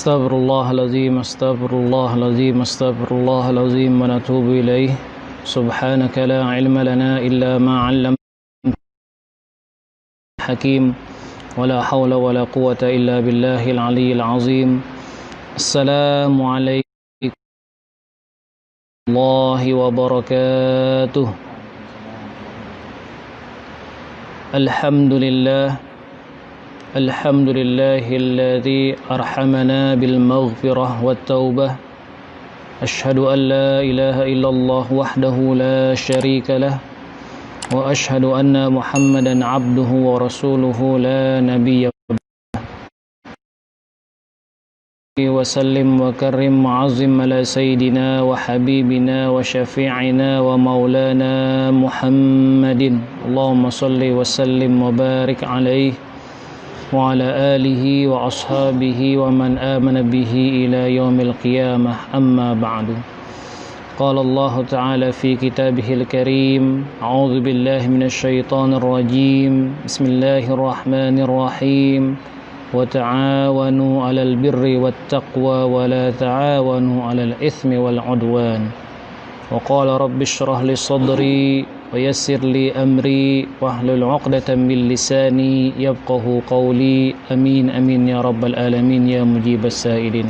Astaghfirullahaladzim, astaghfirullahaladzim, astaghfirullahaladzim, wa natubu ilaih. Subhanaka la ilma lana illa ma 'allamtana hakim, wa la hawla wa la quwwata illa billahil aliyyil azim. Assalamu alaikum warahmatullahi wabarakatuh. Alhamdulillah, alhamdulillahilladzi arhamana bil maghfirah wat taubah. Asyhadu an la ilaha illallah wahdahu la syarika lah, wa asyhadu anna Muhammadan abduhu wa rasuluhu la nabiyya wa sallim wa karrim mu'azzim ala sayyidina wa habibina wa syafi'ina wa maulana Muhammadin. Allahumma salli wa sallim wa barik alaihi wa ala alihi wa ashabihi wa man amana bihi ila yaumil qiyamah, amma ba'du. Qala Allah ta'ala fi kitabihil karim, a'udzu billahi minasy syaithanir rajim. Bismillahirrahmanirrahim. Wa ta'awanu 'alal birri wat taqwa wa la ta'awanu 'alal itsmi wal 'udwan. Wa qala rabbi shrah li sadri wa yassir li amri wahlul 'uqdatam min lisani yafqahu qawli. Amin amin ya rabbal alamin ya mujibas sa'ilin.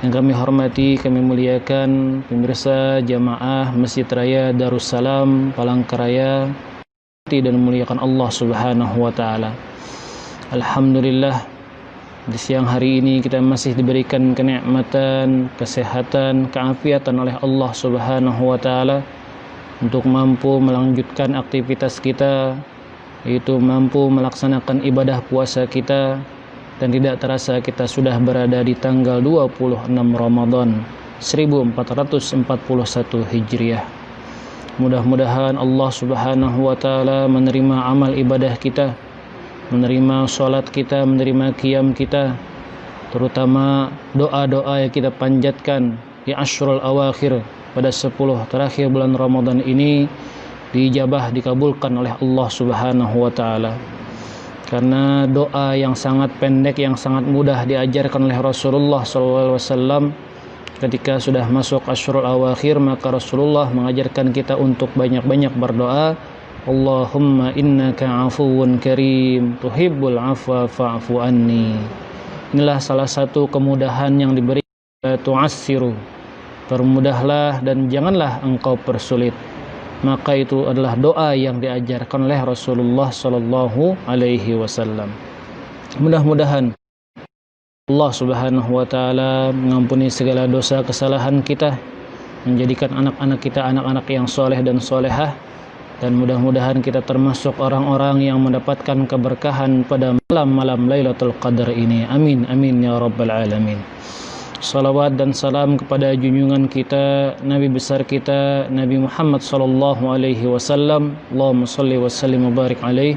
Yang kami hormati, kami muliakan pemirsa jamaah Masjid Raya Darussalam Palangkaraya, dan memuliakan Allah Subhanahu wa taala. Alhamdulillah, di siang hari ini kita masih diberikan kenikmatan, kesehatan, keafiatan oleh Allah Subhanahu wa taala untuk mampu melanjutkan aktivitas kita, yaitu mampu melaksanakan ibadah puasa kita, dan tidak terasa kita sudah berada di tanggal 26 Ramadan 1441 Hijriah. Mudah-mudahan Allah Subhanahu wa taala menerima amal ibadah kita, menerima sholat kita, menerima qiyam kita, terutama doa-doa yang kita panjatkan di Ashrul Awakhir pada 10 terakhir bulan Ramadan ini diijabah, dikabulkan oleh Allah Subhanahu wa taala. Karena doa yang sangat pendek, yang sangat mudah diajarkan oleh Rasulullah SAW ketika sudah masuk Ashrul Awakhir, maka Rasulullah mengajarkan kita untuk banyak-banyak berdoa. Allahumma innaka afuwun karim tuhibbul afwa fa'fu anni. Inilah salah satu kemudahan yang diberi. Tu'assiru, permudahlah dan janganlah engkau persulit. Maka itu adalah doa yang diajarkan oleh Rasulullah sallallahu alaihi wasallam. Mudah-mudahan Allah Subhanahu wa taala mengampuni segala dosa kesalahan kita, menjadikan anak-anak kita anak-anak yang soleh dan solehah, dan mudah-mudahan kita termasuk orang-orang yang mendapatkan keberkahan pada malam-malam Lailatul Qadar ini. Amin amin ya rabbal alamin. Salawat dan salam kepada junjungan kita, Nabi besar kita, Nabi Muhammad sallallahu alaihi wasallam. Allahumma shalli wa sallim wa barik alaihi,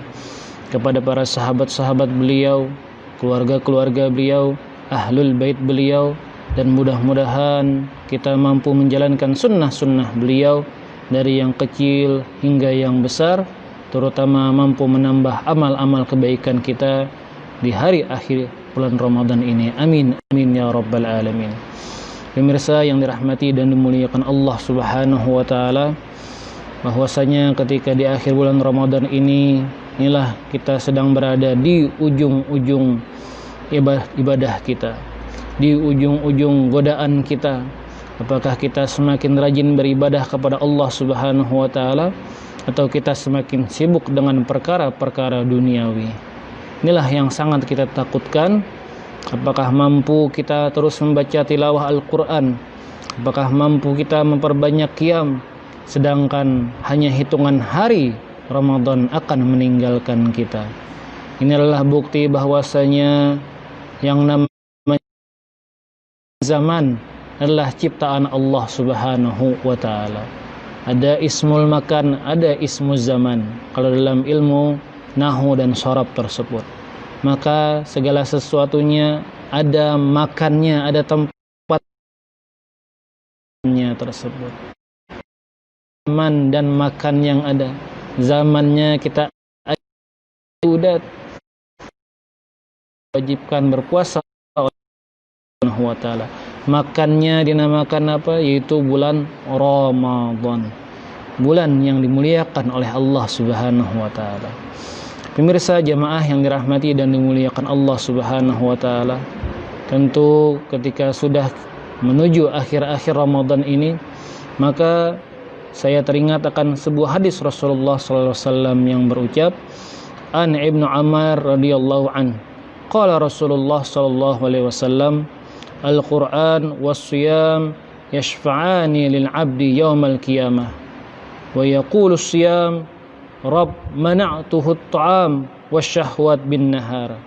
kepada para sahabat-sahabat beliau, keluarga-keluarga beliau, ahlul bait beliau, dan mudah-mudahan kita mampu menjalankan sunnah-sunnah beliau dari yang kecil hingga yang besar, terutama mampu menambah amal-amal kebaikan kita di hari akhir bulan Ramadan ini. Amin amin ya rabbal alamin. Pemirsa yang dirahmati dan dimuliakan Allah Subhanahu wa taala, bahwasanya ketika di akhir bulan Ramadan ini, inilah kita sedang berada di ujung-ujung ibadah kita, di ujung-ujung godaan kita. Apakah kita semakin rajin beribadah kepada Allah Subhanahu wa taala, atau kita semakin sibuk dengan perkara-perkara duniawi? Inilah yang sangat kita takutkan. Apakah mampu kita terus membaca tilawah Al-Quran? Apakah mampu kita memperbanyak qiyam, sedangkan hanya hitungan hari Ramadan akan meninggalkan kita? Ini adalah bukti bahwasanya yang namanya zaman adalah ciptaan Allah Subhanahu wa taala. Ada ismul makan, ada ismul zaman kalau dalam ilmu nahwu dan sharab tersebut. Maka segala sesuatunya ada makannya, ada tempatnya tersebut. Zaman dan makan yang ada, zamannya kita sudah wajibkan berpuasa Subhanahu wa taala. Makannya dinamakan apa? Yaitu bulan Ramadan. Bulan yang dimuliakan oleh Allah Subhanahu wa taala. Pemirsa jamaah yang dirahmati dan dimuliakan Allah Subhanahu wa taala, tentu ketika sudah menuju akhir-akhir Ramadan ini, maka saya teringat akan sebuah hadis Rasulullah sallallahu alaihi wasallam yang berucap, An Ibnu Ammar radhiyallahu an, qala Rasulullah sallallahu alaihi wasallam, Al-Qur'an was-siyam yashfa'ani lil 'abdi yaumal qiyamah wa yaqulu as-siyam Rabb mana'tuhu at-ta'am wasyahwat bin nahar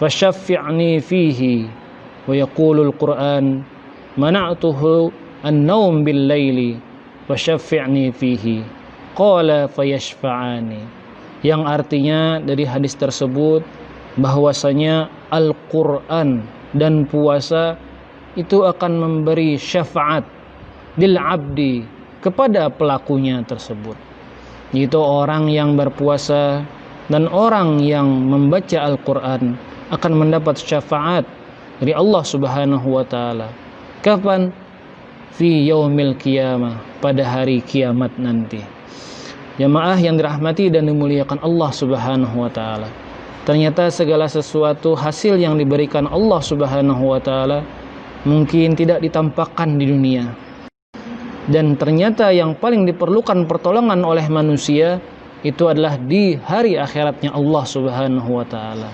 fashaffi'ni fihi wa yaqulu al-Qur'an mana'tuhu an-naum bil laili fashaffi'ni fihi qala fayashfa'ani, yang artinya dari hadis tersebut bahwasanya Al-Qur'an dan puasa itu akan memberi syafaat lil abdi kepada pelakunya tersebut, yaitu orang yang berpuasa dan orang yang membaca Al-Quran akan mendapat syafaat dari Allah Subhanahu wa taala. Kapan? Fi yaumil qiyamah, pada hari kiamat nanti. Jamaah yang dirahmati dan dimuliakan Allah Subhanahu wa taala, ternyata segala sesuatu hasil yang diberikan Allah Subhanahu wa taala mungkin tidak ditampakkan di dunia. Dan ternyata yang paling diperlukan pertolongan oleh manusia itu adalah di hari akhiratnya Allah Subhanahu wa taala.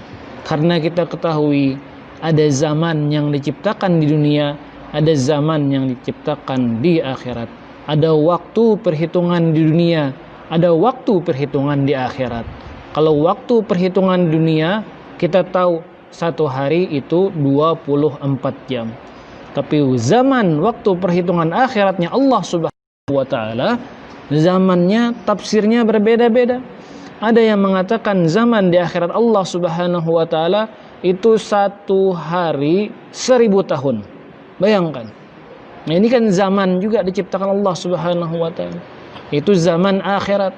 Karena kita ketahui ada zaman yang diciptakan di dunia, ada zaman yang diciptakan di akhirat. Ada waktu perhitungan di dunia, ada waktu perhitungan di akhirat. Kalau waktu perhitungan di dunia, kita tahu satu hari itu 24 jam. Tapi zaman waktu perhitungan akhiratnya Allah Subhanahu wa taala, zamannya tafsirnya berbeda-beda. Ada yang mengatakan zaman di akhirat Allah Subhanahu wa taala itu satu hari 1000 tahun. Bayangkan. Nah, ini kan zaman juga diciptakan Allah Subhanahu wa taala. Itu zaman akhirat.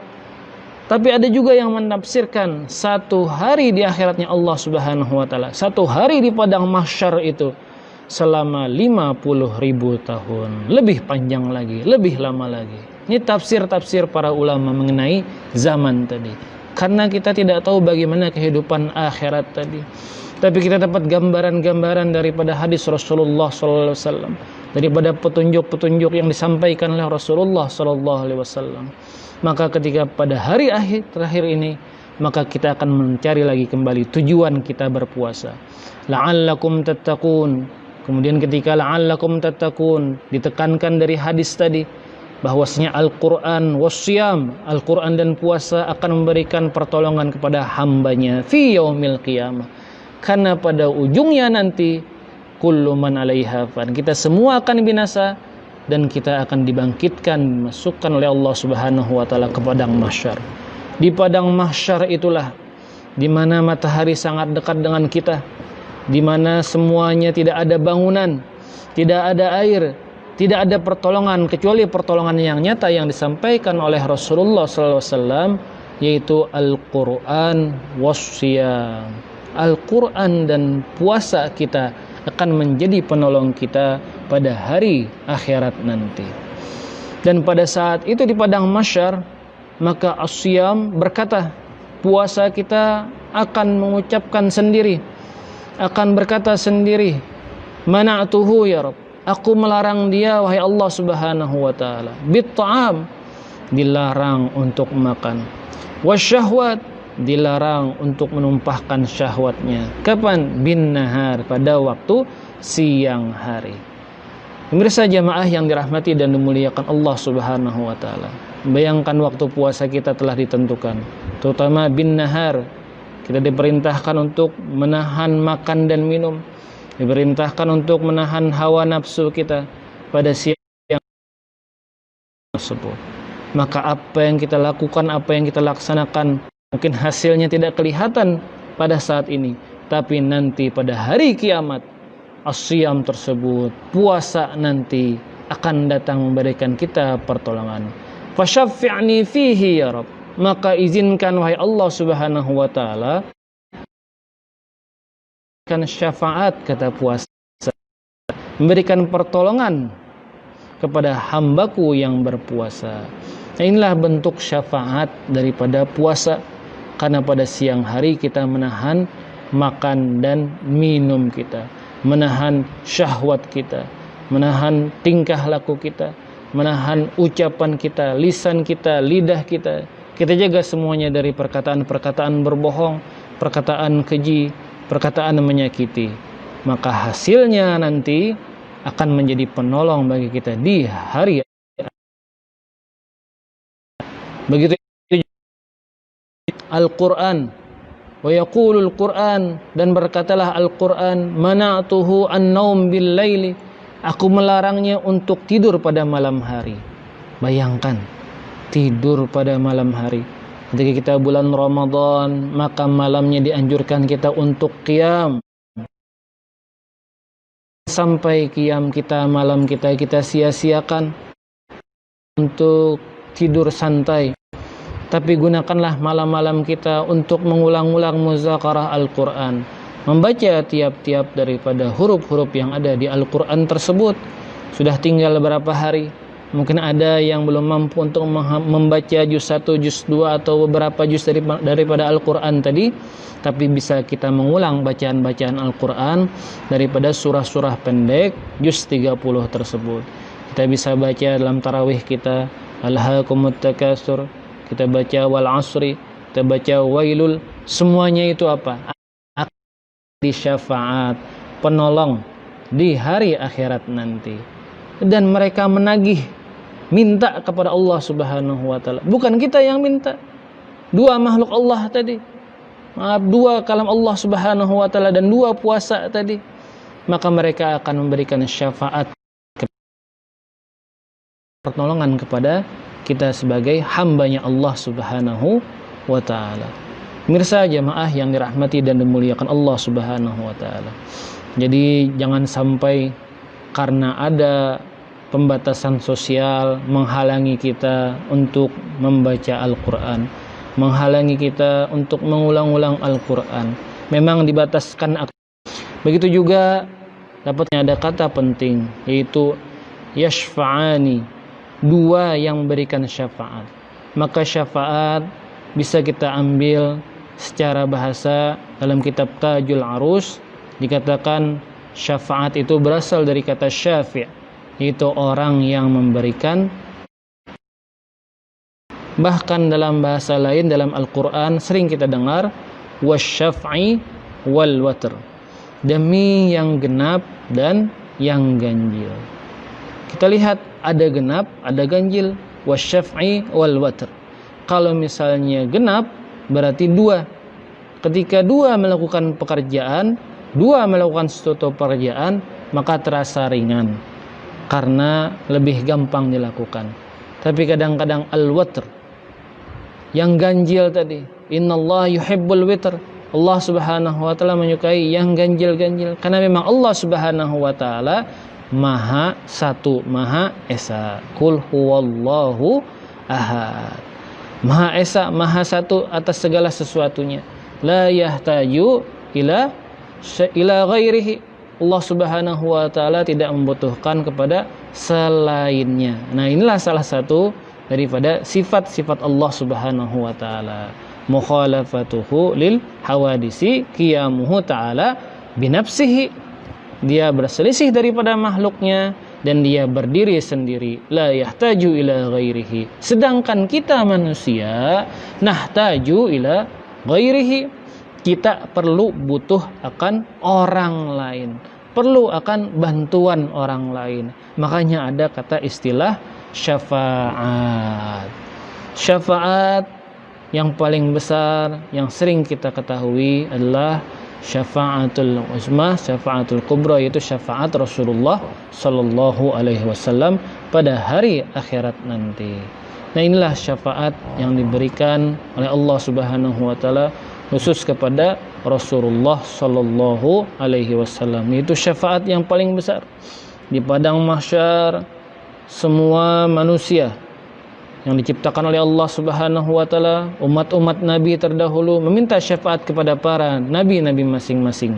Tapi ada juga yang menafsirkan satu hari di akhiratnya Allah Subhanahu wa taala, satu hari di padang mahsyar itu selama 50.000 tahun, lebih panjang lagi, lebih lama lagi. Ini tafsir-tafsir para ulama mengenai zaman tadi. Karena kita tidak tahu bagaimana kehidupan akhirat tadi. Tapi kita dapat gambaran-gambaran daripada hadis Rasulullah sallallahu alaihi wasallam, daripada petunjuk-petunjuk yang disampaikan oleh Rasulullah sallallahu alaihi wasallam. Maka ketika pada hari akhir terakhir ini, maka kita akan mencari lagi kembali tujuan kita berpuasa. La'allakum tattaqun. Kemudian ketika la'allakum tattaqun ditekankan dari hadis tadi bahwasanya Al-Qur'an wasyiyam, Al-Qur'an dan puasa akan memberikan pertolongan kepada hambanya fi yaumil qiyamah. Karena pada ujungnya nanti kullu man 'alaiha fan, kita semua akan binasa dan kita akan dibangkitkan, dimasukkan oleh Allah Subhanahu wa taala ke padang mahsyar. Di padang mahsyar itulah di mana matahari sangat dekat dengan kita, di mana semuanya tidak ada bangunan, tidak ada air, tidak ada pertolongan kecuali pertolongan yang nyata yang disampaikan oleh Rasulullah SAW, yaitu Al-Quran wasyiyam. Al-Quran dan puasa kita akan menjadi penolong kita pada hari akhirat nanti. Dan pada saat itu di padang mahsyar, maka As-Siyam berkata, puasa kita akan mengucapkan sendiri, akan berkata sendiri, mana'tuhu ya Rabb, aku melarang dia wahai Allah Subhanahu wa taala, bit-ta'am, dilarang untuk makan, wasyahwat, dilarang untuk menumpahkan syahwatnya. Kapan? Bin nahar, pada waktu siang hari. Pemirsa jamaah yang dirahmati dan dimuliakan Allah Subhanahu wa taala, bayangkan waktu puasa kita telah ditentukan, terutama bin nahar. Kita diperintahkan untuk menahan makan dan minum, diperintahkan untuk menahan hawa nafsu kita pada siang tersebut. Maka apa yang kita lakukan, apa yang kita laksanakan, mungkin hasilnya tidak kelihatan pada saat ini, tapi nanti pada hari kiamat, as-siyam tersebut, puasa nanti akan datang memberikan kita pertolongan. Fasyaffi'ni fihi ya Rabb, maka izinkan wahai Allah Subhanahu wa taala kan syafaat, kata puasa memberikan pertolongan kepada hambaku yang berpuasa. Nah, inilah bentuk syafaat daripada puasa, karena pada siang hari kita menahan makan dan minum kita, menahan syahwat kita, menahan tingkah laku kita, menahan ucapan kita, lisan kita, lidah kita. Kita jaga semuanya dari perkataan-perkataan berbohong, perkataan keji, perkataan menyakiti. Maka hasilnya nanti akan menjadi penolong bagi kita di hari. Begitu Al-Quran, wa yaqulul Quran, dan berkatalah Al-Quran, mana'tuhu an-naum bil laili, aku melarangnya untuk tidur pada malam hari. Bayangkan, tidur pada malam hari. Ketika kita bulan Ramadan, maka malamnya dianjurkan kita untuk qiyam. Sampai qiyam kita, malam kita sia-siakan untuk tidur santai. Tapi gunakanlah malam-malam kita untuk mengulang-ulang muzakarah Al-Quran, membaca tiap-tiap daripada huruf-huruf yang ada di Al-Quran tersebut. Sudah tinggal beberapa hari, mungkin ada yang belum mampu untuk membaca juz 1, juz 2 atau beberapa juz daripada Al-Quran tadi, tapi bisa kita mengulang bacaan-bacaan Al-Quran daripada surah-surah pendek juz 30 tersebut. Kita bisa baca dalam tarawih kita, Alhaakumut Takasur, kita baca wal asri, kita baca wailul. Semuanya itu apa? Di syafaat, penolong di hari akhirat nanti. Dan mereka menagih, minta kepada Allah Subhanahu wa taala. Bukan kita yang minta. Dua makhluk Allah tadi. Dua kalam Allah Subhanahu wa taala dan dua puasa tadi. Maka mereka akan memberikan syafaat, pertolongan kepada kita sebagai hambanya Allah Subhanahu wa ta'ala. Mirsa jamaah yang dirahmati dan dimuliakan Allah Subhanahu wa ta'ala. Jadi jangan sampai karena ada pembatasan sosial menghalangi kita untuk membaca Al-Quran, menghalangi kita untuk mengulang-ulang Al-Quran. Memang dibataskan. Begitu juga dapatnya ada kata penting, yaitu yashfa'ani, dua yang memberikan syafaat. Maka syafaat bisa kita ambil secara bahasa dalam kitab Tajul Arus, dikatakan syafaat itu berasal dari kata syafi', yaitu orang yang memberikan. Bahkan dalam bahasa lain dalam Al-Quran sering kita dengar wasyaf'i wal watr, demi yang genap dan yang ganjil. Kita lihat ada genap, ada ganjil, wasyaf'i wal watr. Kalau misalnya genap berarti dua. Ketika dua melakukan pekerjaan, dua melakukan suatu pekerjaan, maka terasa ringan karena lebih gampang dilakukan. Tapi kadang-kadang al-watr, yang ganjil tadi, innallaha yuhibbul witr, Allah Subhanahu wa taala menyukai yang ganjil-ganjil, karena memang Allah Subhanahu wa taala Maha Satu, Maha Esa. Qul huwallahu ahad. Maha Esa, Maha Satu atas segala sesuatunya. La yahtaju ila ghairihi. Allah Subhanahu wa taala tidak membutuhkan kepada selainnya. Nah, inilah salah satu daripada sifat-sifat Allah Subhanahu wa taala. Mukhalafatuhu lil hawadisi, qiyamuhu ta'ala binafsihi. Dia berselisih daripada makhluknya dan dia berdiri sendiri. La yahtaju ila ghairihi. Sedangkan kita manusia nahtaju ila ghairihi. Kita perlu butuh akan orang lain, perlu akan bantuan orang lain. Makanya ada kata istilah syafaat. Syafaat yang paling besar yang sering kita ketahui adalah syafaatul uzma, syafaatul kubra, yaitu syafaat Rasulullah sallallahu alaihi wasallam pada hari akhirat nanti. Nah, inilah syafaat yang diberikan oleh Allah Subhanahu wa taala khusus kepada Rasulullah sallallahu alaihi wasallam. Itu syafaat yang paling besar. Di padang mahsyar semua manusia yang diciptakan oleh Allah Subhanahu wa taala, umat-umat nabi terdahulu meminta syafaat kepada para nabi-nabi masing-masing.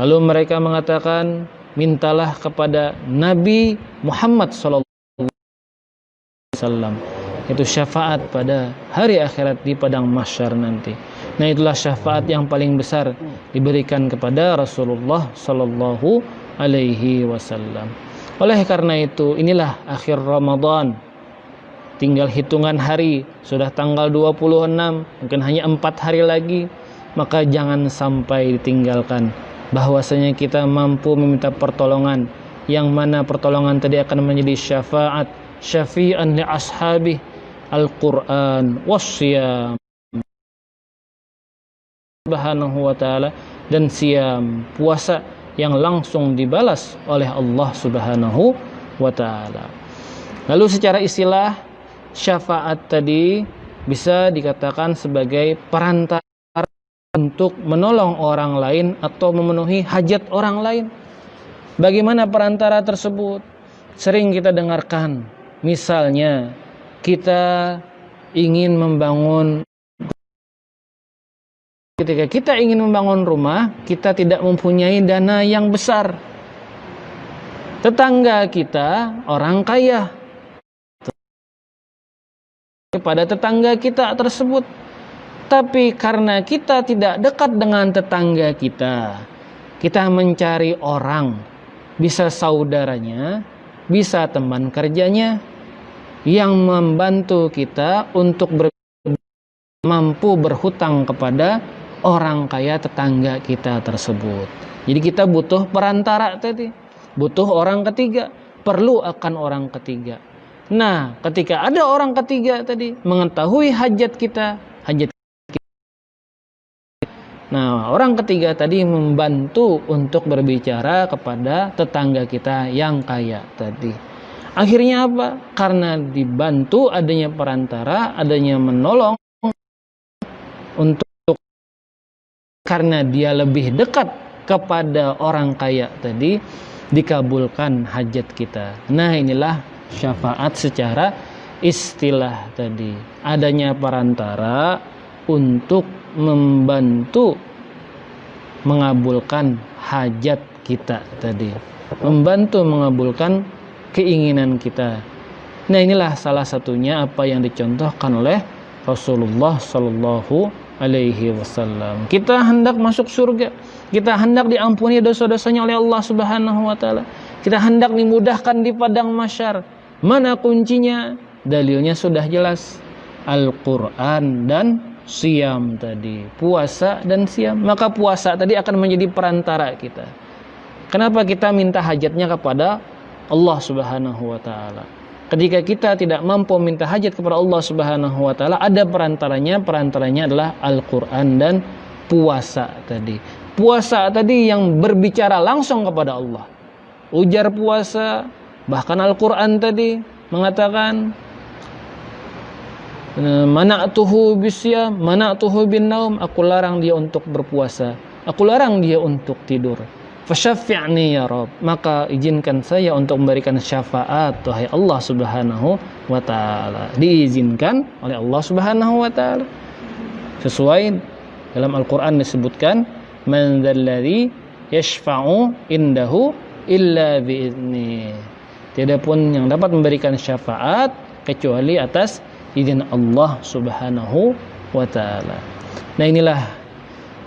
Lalu mereka mengatakan, mintalah kepada Nabi Muhammad sallallahu alaihi wasallam, itu syafaat pada hari akhirat di padang mahsyar nanti. Nah, itulah syafaat yang paling besar diberikan kepada Rasulullah sallallahu alaihi wasallam. Oleh karena itu, inilah akhir Ramadan. Tinggal hitungan hari, sudah tanggal 26, mungkin hanya 4 hari lagi. Maka jangan sampai ditinggalkan bahwasanya kita mampu meminta pertolongan, yang mana pertolongan tadi akan menjadi syafaat, syafi'an li ashabi, Al-Quran wasyiyam subhanahu wa ta'ala, dan siam, puasa yang langsung dibalas oleh Allah subhanahu wa ta'ala. Lalu secara istilah, syafaat tadi bisa dikatakan sebagai perantara untuk menolong orang lain atau memenuhi hajat orang lain. Bagaimana perantara tersebut? Sering kita dengarkan, misalnya kita ingin membangun, ketika kita ingin membangun rumah, kita tidak mempunyai dana yang besar. Tetangga kita orang kaya, kepada tetangga kita tersebut. Tapi karena kita tidak dekat dengan tetangga kita, kita mencari orang, bisa saudaranya, bisa teman kerjanya, yang membantu kita untuk mampu berhutang kepada orang kaya tetangga kita tersebut. Jadi kita butuh perantara tadi, butuh orang ketiga, perlu akan orang ketiga. Nah, ketika ada orang ketiga tadi mengetahui hajat kita, nah, orang ketiga tadi membantu untuk berbicara kepada tetangga kita yang kaya tadi. Akhirnya apa? Karena dibantu adanya perantara, adanya menolong, untuk karena dia lebih dekat kepada orang kaya tadi, dikabulkan hajat kita. Nah, inilah syafaat secara istilah tadi. Adanya perantara untuk membantu mengabulkan hajat kita tadi, membantu mengabulkan keinginan kita. Nah, inilah salah satunya apa yang dicontohkan oleh Rasulullah sallallahu alaihi wasallam. Kita hendak masuk surga, kita hendak diampuni dosa-dosanya oleh Allah Subhanahu wa taala, kita hendak dimudahkan di padang mahsyar. Mana kuncinya? Dalilnya sudah jelas, Al-Quran dan siam tadi, puasa dan siam. Maka puasa tadi akan menjadi perantara kita. Kenapa kita minta hajatnya kepada Allah Subhanahu wa taala? Ketika kita tidak mampu minta hajat kepada Allah Subhanahu wa taala, ada perantaranya adalah Al-Quran dan puasa tadi. Puasa tadi yang berbicara langsung kepada Allah. Ujar puasa, bahkan Al-Quran tadi mengatakan, mana'tuhu bisyam, mana'tuhu bin naum, aku larang dia untuk berpuasa, aku larang dia untuk tidur. Fasyafi'ni ya Rabb, maka izinkan saya untuk memberikan syafaat wahai Allah Subhanahu wa taala. Diizinkan oleh Allah Subhanahu wa taala. Sesuai dalam Al-Qur'an disebutkan, man dzalladzi yashfa'u indahu illa bi'izni. Tidak pun yang dapat memberikan syafaat kecuali atas izin Allah Subhanahu wa taala. Nah, inilah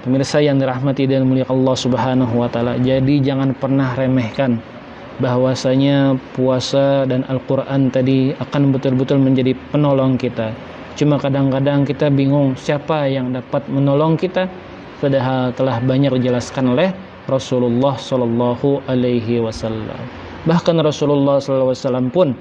pemirsa yang dirahmati dan mulia Allah Subhanahu wa taala. Jadi jangan pernah remehkan bahwasanya puasa dan Al-Qur'an tadi akan betul-betul menjadi penolong kita. Cuma kadang-kadang kita bingung siapa yang dapat menolong kita, padahal telah banyak dijelaskan oleh Rasulullah sallallahu alaihi wasallam. Bahkan Rasulullah sallallahu alaihi wasallam pun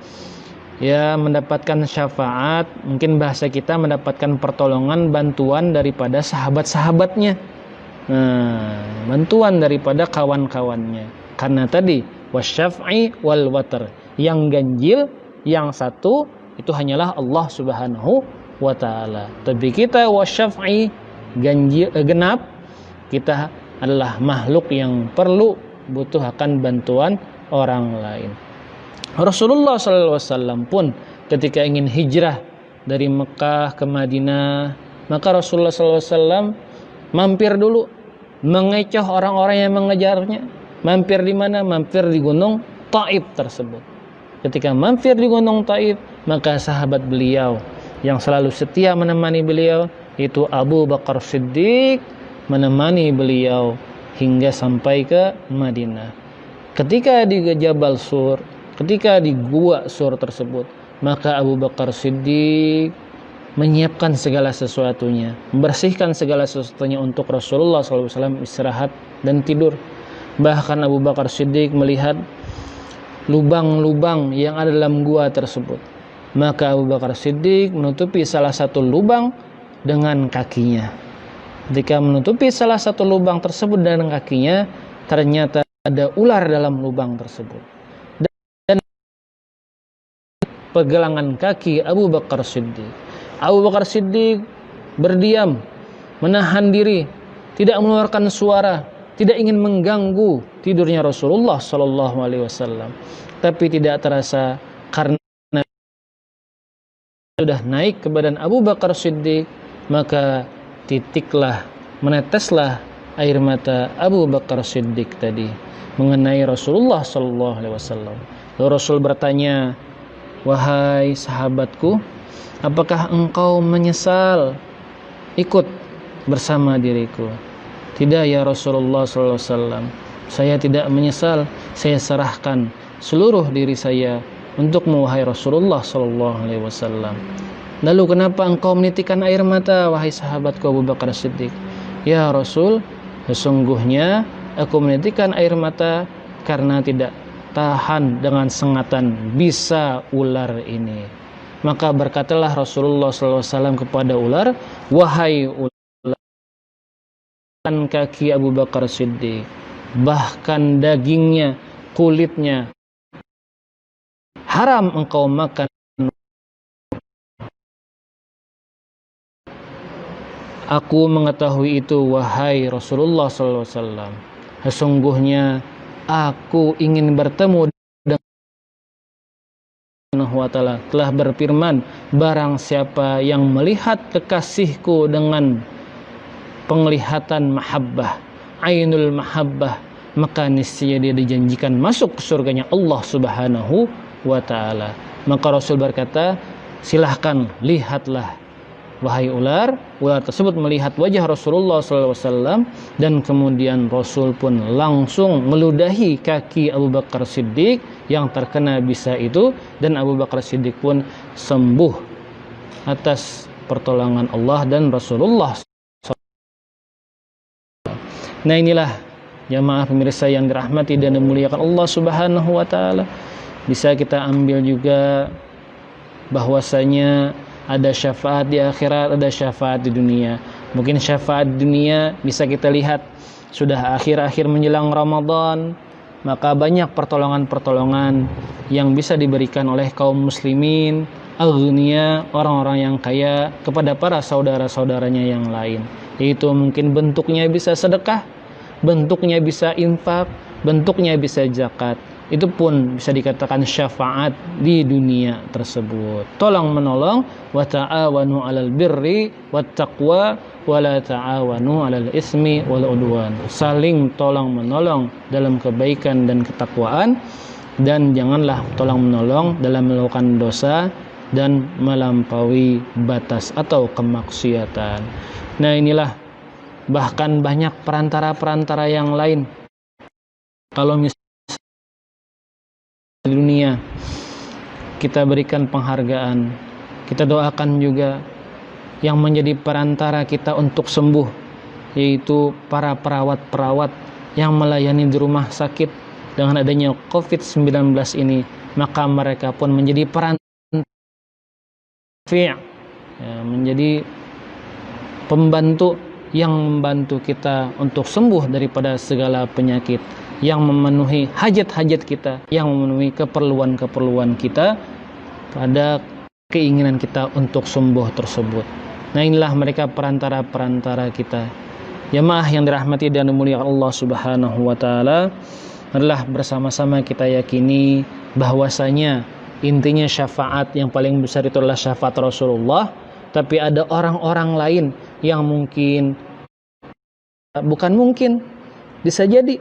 ya mendapatkan syafaat, mungkin bahasa kita mendapatkan pertolongan, bantuan daripada sahabat-sahabatnya. Nah, bantuan daripada kawan-kawannya. Karena tadi wasyaf'i wal watr, yang ganjil, yang satu itu hanyalah Allah Subhanahu wa taala. Tapi kita wasyaf'i, ganjil, genap, kita adalah makhluk yang perlu butuh akan bantuan orang lain. Rasulullah SAW pun ketika ingin hijrah dari Mekah ke Madinah, maka Rasulullah SAW mampir dulu, mengecoh orang-orang yang mengejarnya. Mampir di mana? Mampir di gunung Taif tersebut. Ketika mampir di gunung Taif, maka sahabat beliau yang selalu setia menemani beliau itu Abu Bakar Siddiq menemani beliau hingga sampai ke Madinah. Ketika di Jabal Sur, ketika di gua Sur tersebut, maka Abu Bakar Siddiq menyiapkan segala sesuatunya, membersihkan segala sesuatunya untuk Rasulullah SAW istirahat dan tidur. Bahkan Abu Bakar Siddiq melihat lubang-lubang yang ada dalam gua tersebut. Maka Abu Bakar Siddiq menutupi salah satu lubang dengan kakinya. Ketika menutupi salah satu lubang tersebut dengan kakinya, ternyata ada ular dalam lubang tersebut. Dan pegangan kaki Abu Bakar Siddiq. Abu Bakar Siddiq berdiam, menahan diri, tidak mengeluarkan suara, tidak ingin mengganggu tidurnya Rasulullah SAW. Tapi tidak terasa karena sudah naik ke badan Abu Bakar Siddiq, maka titiklah, meneteslah air mata Abu Bakar Siddiq tadi mengenai Rasulullah SAW. Lalu Rasul bertanya, "Wahai sahabatku, apakah engkau menyesal ikut bersama diriku?" "Tidak ya Rasulullah SAW, saya tidak menyesal. Saya serahkan seluruh diri saya untukmu wahai Rasulullah SAW." "Lalu kenapa engkau menitikkan air mata wahai sahabatku Abu Bakar Siddiq?" "Ya Rasul, sesungguhnya aku menitikkan air mata karena tidak tahan dengan sengatan bisa ular ini." Maka berkatalah Rasulullah SAW kepada ular, "Wahai ular, kaki Abu Bakar Siddiq, bahkan dagingnya, kulitnya haram engkau makan. Aku mengetahui itu wahai Rasulullah SAW. Sesungguhnya aku ingin bertemu dengan Allah SWT telah berfirman, barang siapa yang melihat kekasihku dengan penglihatan mahabbah, ainul mahabbah, maka niscaya dia dijanjikan masuk ke surganya Allah Subhanahu wa ta'ala." Maka Rasul berkata, "Silahkan, lihatlah wahai ular." Ular tersebut melihat wajah Rasulullah SAW dan kemudian Rasul pun langsung meludahi kaki Abu Bakar Siddiq yang terkena bisa itu, dan Abu Bakar Siddiq pun sembuh atas pertolongan Allah dan Rasulullah. Nah, inilah jamaah pemirsa yang dirahmati dan dimuliakan Allah Subhanahu wa ta'ala. Bisa kita ambil juga bahwasanya ada syafaat di akhirat, ada syafaat di dunia. Mungkin syafaat di dunia bisa kita lihat sudah akhir-akhir menjelang Ramadan, maka banyak pertolongan-pertolongan yang bisa diberikan oleh kaum muslimin al-dunia, orang-orang yang kaya, kepada para saudara-saudaranya yang lain. Yaitu mungkin bentuknya bisa sedekah, bentuknya bisa infak, bentuknya bisa zakat. Itu pun bisa dikatakan syafaat di dunia tersebut. Tolong menolong, wa ta'awanu 'alal birri wat taqwa wa la ta'awanu 'alal ismi wal udwan. Saling tolong menolong dalam kebaikan dan ketakwaan, dan janganlah tolong menolong dalam melakukan dosa dan melampaui batas atau kemaksiatan. Nah, inilah bahkan banyak perantara-perantara yang lain. Kalau misalnya di dunia kita berikan penghargaan, kita doakan juga yang menjadi perantara kita untuk sembuh, yaitu para perawat-perawat yang melayani di rumah sakit dengan adanya COVID-19 ini. Maka mereka pun menjadi perantara, menjadi pembantu yang membantu kita untuk sembuh daripada segala penyakit, yang memenuhi hajat-hajat kita, yang memenuhi keperluan-keperluan kita pada keinginan kita untuk sembuh tersebut. Nah, inilah mereka perantara-perantara kita. Jamaah yang dirahmati dan dimuliakan Allah Subhanahu wa ta'ala, adalah bersama-sama kita yakini bahwasanya intinya syafaat yang paling besar itu adalah syafaat Rasulullah. Tapi ada orang-orang lain yang mungkin, bukan mungkin, bisa jadi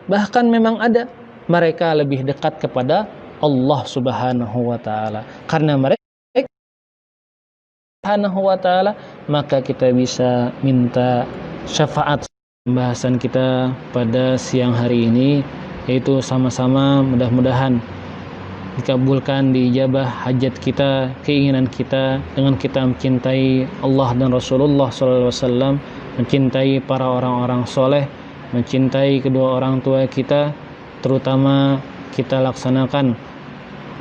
bahkan memang ada, mereka lebih dekat kepada Allah Subhanahu wa taala. Karena mereka Subhanahu wa taala, maka kita bisa minta syafaat. Pembahasan kita pada siang hari ini yaitu sama-sama mudah-mudahan dikabulkan, diijabah hajat kita, keinginan kita, dengan kita mencintai Allah dan Rasulullah SAW, mencintai para orang-orang soleh, mencintai kedua orang tua kita, terutama kita laksanakan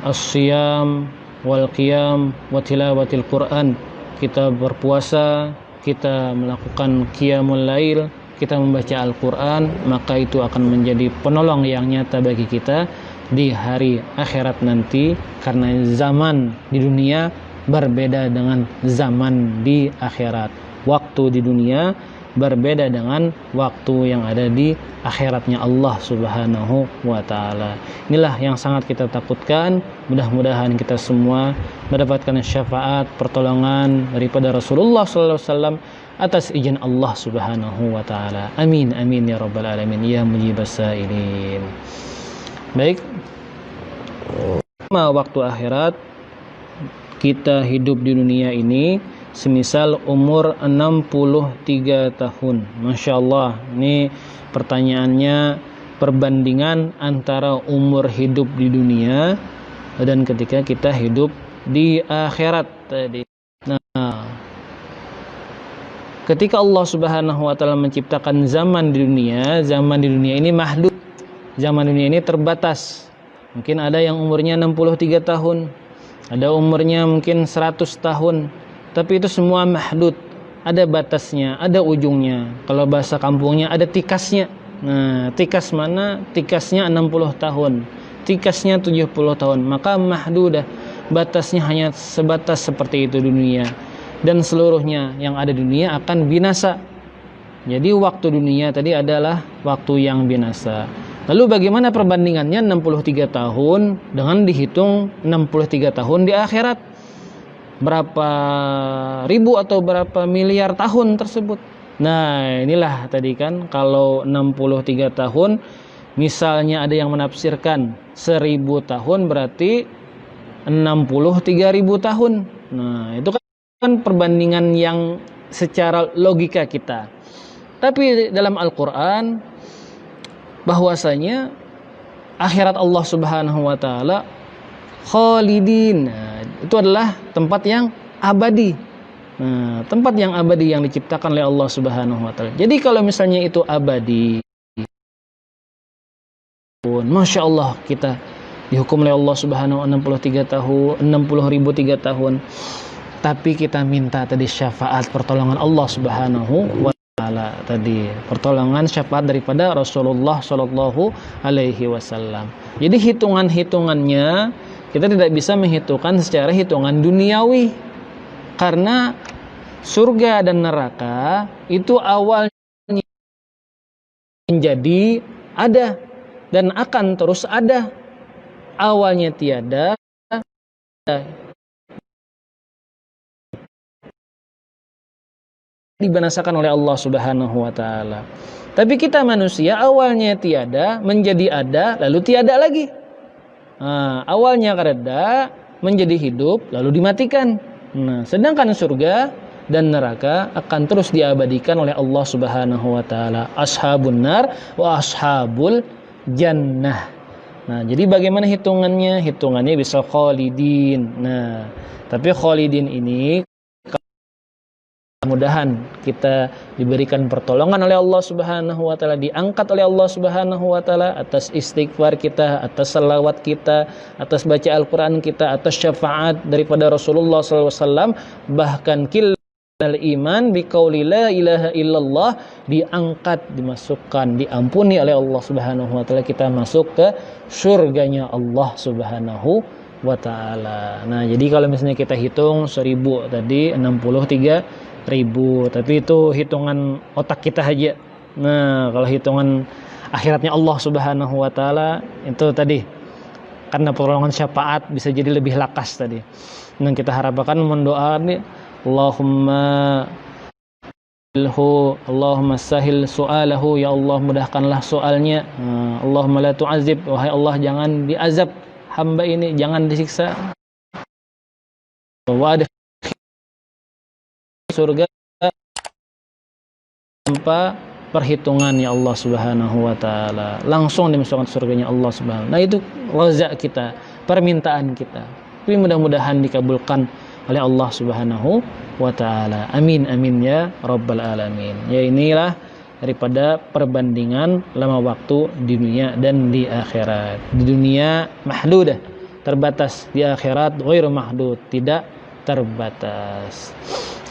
as-siyam wal qiyam wa tilawatil Quran. Kita berpuasa, kita melakukan qiyamul lail, kita membaca Al-Quran, maka itu akan menjadi penolong yang nyata bagi kita di hari akhirat nanti, karena zaman di dunia berbeda dengan zaman di akhirat. Waktu di dunia berbeda dengan waktu yang ada di akhiratnya Allah Subhanahu wa taala. Inilah yang sangat kita takutkan. Mudah-mudahan kita semua mendapatkan syafaat pertolongan daripada Rasulullah sallallahu alaihi wasallam atas izin Allah Subhanahu wa taala. Amin amin ya rabbal alamin ya mujibas sailin. Baik. Waktu akhirat, kita hidup di dunia ini semisal umur 63 tahun. Masya Allah, ini pertanyaannya perbandingan antara umur hidup di dunia dan ketika kita hidup di akhirat tadi. Nah, ketika Allah Subhanahu wa taala menciptakan zaman di dunia ini mahdud. Zaman dunia ini terbatas. Mungkin ada yang umurnya 63 tahun, ada umurnya mungkin 100 tahun. Tapi itu semua mahdud, ada batasnya, ada ujungnya. Kalau bahasa kampungnya ada tikasnya. Nah, tikas mana? Tikasnya 60 tahun, tikasnya 70 tahun. Maka mahdudah, batasnya hanya sebatas seperti itu dunia. Dan seluruhnya yang ada di dunia akan binasa. Jadi waktu dunia tadi adalah waktu yang binasa. Lalu bagaimana perbandingannya 63 tahun dengan dihitung 63 tahun di akhirat? Berapa ribu atau berapa miliar tahun tersebut? Nah, inilah tadi kan, kalau 63 tahun, misalnya ada yang menafsirkan 1000 tahun berarti 63.000 tahun. Nah, itu kan perbandingan yang secara logika kita. Tapi dalam Al-Quran bahwasanya akhirat Allah Subhanahu wa taala khalidin. Nah, itu adalah tempat yang abadi. Nah, tempat yang abadi yang diciptakan oleh Allah Subhanahu wa taala. Jadi kalau misalnya itu abadi, Masya Allah, kita dihukum oleh Allah Subhanahu wa taala 63 tahun, 60.003 tahun. Tapi kita minta tadi syafaat pertolongan Allah Subhanahu wa taala tadi, pertolongan syafaat daripada Rasulullah sallallahu alaihi wasallam. Jadi hitungan-hitungannya kita tidak bisa menghitungkan secara hitungan duniawi, karena surga dan neraka itu awalnya menjadi ada dan akan terus ada. Awalnya tiada, dibinasakan oleh Allah Subhanahu wa taala. Tapi kita manusia awalnya tiada menjadi ada, lalu tiada lagi. Nah, awalnya ada menjadi hidup lalu dimatikan. Nah, sedangkan surga dan neraka akan terus diabadikan oleh Allah Subhanahu wa taala. Ashabun nar wa ashabul jannah. Nah, jadi bagaimana hitungannya? Hitungannya bisa khalidin. Nah, tapi khalidin ini mudah-mudahan kita diberikan pertolongan oleh Allah Subhanahu wa taala, diangkat oleh Allah Subhanahu wa taala atas istighfar kita, atas salawat kita, atas baca Al-Qur'an kita, atas syafaat daripada Rasulullah sallallahu alaihi wasallam, bahkan kilal iman biqauli la ilaha illallah, diangkat, dimasukkan, diampuni oleh Allah Subhanahu wa taala, kita masuk ke surganya Allah Subhanahu wa taala. Nah, jadi kalau misalnya kita hitung 1000 tadi 63.000, tapi itu hitungan otak kita aja. Nah, kalau hitungan akhiratnya Allah Subhanahu wa taala itu tadi, karena pertolongan syafaat bisa jadi lebih lakas tadi. Dan kita harapkan mendoa nih, Allahumma Allahumma sahil su'alahu, ya Allah mudahkanlah soalnya. Allahumma la tu'azib, wahai Allah jangan diazab hamba ini, jangan disiksa. Wa surga tanpa perhitungan ya Allah Subhanahu wa taala, langsung dimasukkan surganya Allah Subhanahu. Nah itu raza kita, permintaan kita. Tapi mudah-mudahan dikabulkan oleh Allah Subhanahu wa taala. Amin amin ya rabbal alamin. Ya inilah daripada perbandingan lama waktu di dunia dan di akhirat. Di dunia mahdudah, terbatas; di akhirat ghairu mahdud, tidak terbatas.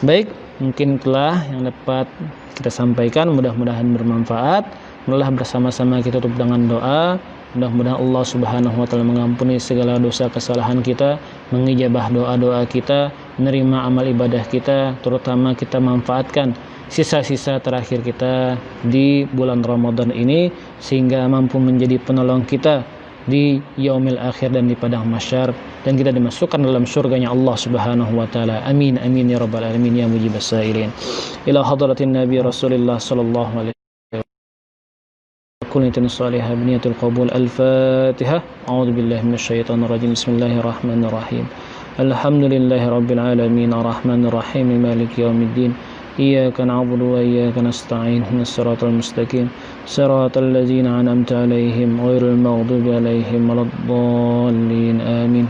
Baik, mungkin telah yang dapat kita sampaikan, mudah-mudahan bermanfaat. Marilah bersama-sama kita tutup dengan doa. Mudah-mudahan Allah Subhanahu wa taala mengampuni segala dosa kesalahan kita, mengijabah doa-doa kita, menerima amal ibadah kita, terutama kita manfaatkan sisa-sisa terakhir kita di bulan Ramadan ini sehingga mampu menjadi penolong kita di yaumil akhir dan di padang mahsyar, dan kita dimasukkan dalam surganya Allah Subhanahu wa taala. Amin amin ya rabbal alamin ya mujibas sailin. Ila hadratin nabi Rasulillah sallallahu alaihi كلية صالحة بنية القبول. الفاتحة. أعوذ بالله من الشيطان الرجيم. بسم الله الرحمن الرحيم. الحمد لله رب العالمين الرحمن الرحيم مالك يوم الدين إياك نعبد وإياك نستعين اهدنا الصراط المستقيم صراط الذين أنعمت عليهم غير المغضوب عليهم ولا الضالين آمين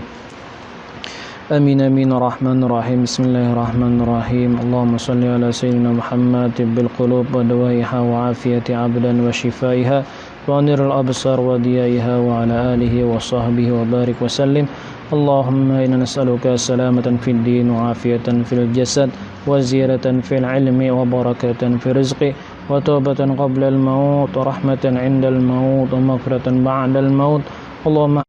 آمين آمين الرحمن الرحيم. بسم الله الرحمن الرحيم. اللهم صل على سيدنا محمد طب القلوب ودوائها وعافية عبدا وشفائها وأنير الأبصار وديائها وعلى آله وصحبه وبارك وسلم. اللهم إنا نسألك سلامة في الدين وعافية في الجسد وزيادة في العلم وبركة في الرزق وتوبة قبل الموت ورحمة عند الموت ومغفرة بعد الموت. اللهم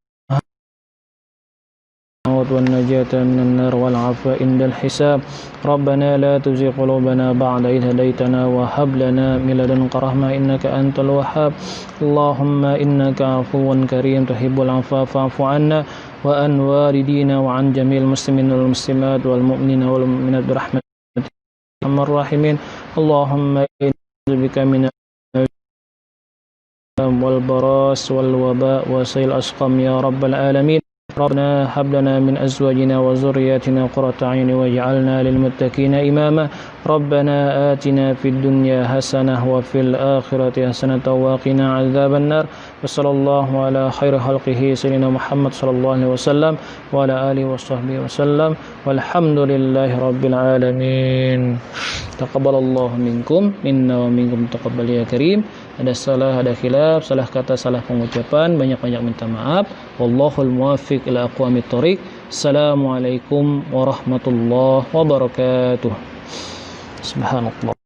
والنجاة من النار والعفو عند الحساب. ربنا لا تزغ قلوبنا بعد إذ هديتنا وهب لنا من لدنك رحمة إنك أنت الوهاب. اللهم إنك عفو كريم تحب العفو فاعف عنا وعن والدينا وعن جميع المسلمين والمسلمات والمؤمنين والمؤمنات برحمتك يا أرحم الراحمين. اللهم إنا بك من والبراس والوباء وسيل الأسقام يا رب العالمين. ربنا هب لنا من أزواجنا وذرياتنا قرة أعين واجعلنا للمتقين إماما. ربنا آتنا في الدنيا حسنة وفي الآخرة حسنة وقنا عذاب النار. وصلى الله على خير خلقه سيدنا محمد صلى الله عليه وسلم وعلى آله وصحبه وسلم والحمد لله رب العالمين. تقبل الله منكم منا ومنكم تقبل يا كريم. Ada salah, ada khilaf, salah kata, salah pengucapan, banyak-banyak minta maaf. Wallahul muwaffiq ila aqwamit thoriq. Assalamualaikum warahmatullahi wabarakatuh. Subhanallah.